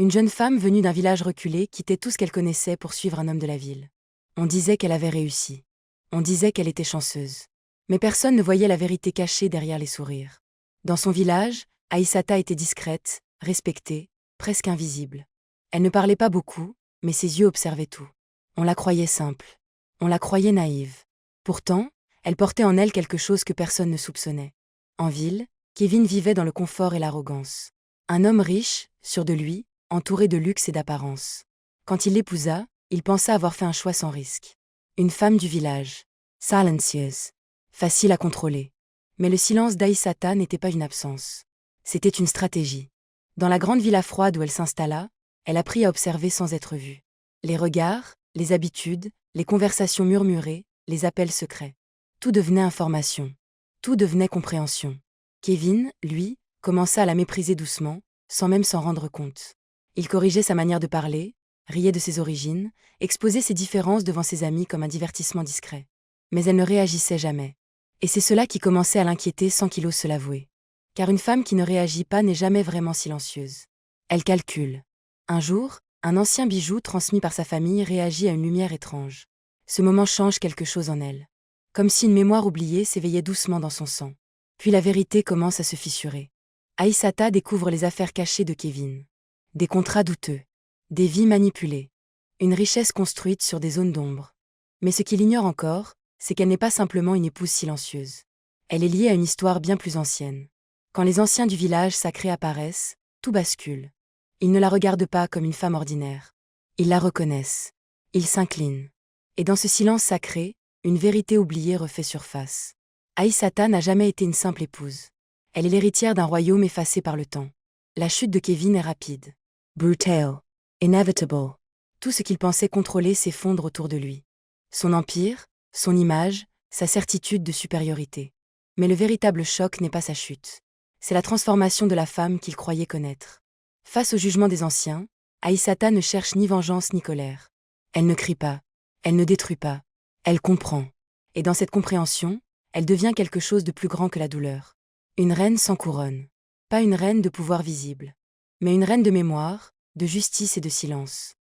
Une jeune femme venue d'un village reculé quittait tout ce qu'elle connaissait pour suivre un homme de la ville. On disait qu'elle avait réussi. On disait qu'elle était chanceuse. Mais personne ne voyait la vérité cachée derrière les sourires. Dans son village, Aïssata était discrète, respectée, presque invisible. Elle ne parlait pas beaucoup, mais ses yeux observaient tout. On la croyait simple. On la croyait naïve. Pourtant, elle portait en elle quelque chose que personne ne soupçonnait. En ville, Kevin vivait dans le confort et l'arrogance. Un homme riche, sûr de lui, entouré de luxe et d'apparence. Quand il l'épousa, il pensa avoir fait un choix sans risque. Une femme du village. Silencieuse. Facile à contrôler. Mais le silence d'Aïssata n'était pas une absence. C'était une stratégie. Dans la grande villa froide où elle s'installa, elle apprit à observer sans être vue. Les regards, les habitudes, les conversations murmurées, les appels secrets. Tout devenait information. Tout devenait compréhension. Kevin, lui, commença à la mépriser doucement, sans même s'en rendre compte. Il corrigeait sa manière de parler, riait de ses origines, exposait ses différences devant ses amis comme un divertissement discret. Mais elle ne réagissait jamais. Et c'est cela qui commençait à l'inquiéter sans qu'il ose se l'avouer. Car une femme qui ne réagit pas n'est jamais vraiment silencieuse. Elle calcule. Un jour, un ancien bijou transmis par sa famille réagit à une lumière étrange. Ce moment change quelque chose en elle. Comme si une mémoire oubliée s'éveillait doucement dans son sang. Puis la vérité commence à se fissurer. Aïssata découvre les affaires cachées de Kevin. Des contrats douteux. Des vies manipulées. Une richesse construite sur des zones d'ombre. Mais ce qu'il ignore encore, c'est qu'elle n'est pas simplement une épouse silencieuse. Elle est liée à une histoire bien plus ancienne. Quand les anciens du village sacré apparaissent, tout bascule. Ils ne la regardent pas comme une femme ordinaire. Ils la reconnaissent. Ils s'inclinent. Et dans ce silence sacré, une vérité oubliée refait surface. Aïssata n'a jamais été une simple épouse. Elle est l'héritière d'un royaume effacé par le temps. La chute de Kevin est rapide. Brutal. Inevitable. Tout ce qu'il pensait contrôler s'effondre autour de lui. Son empire, son image, sa certitude de supériorité. Mais le véritable choc n'est pas sa chute. C'est la transformation de la femme qu'il croyait connaître. Face au jugement des anciens, Aïssata ne cherche ni vengeance ni colère. Elle ne crie pas. Elle ne détruit pas. Elle comprend. Et dans cette compréhension, elle devient quelque chose de plus grand que la douleur. Une reine sans couronne. Pas une reine de pouvoir visible. Mais une reine de mémoire, de justice et de silence.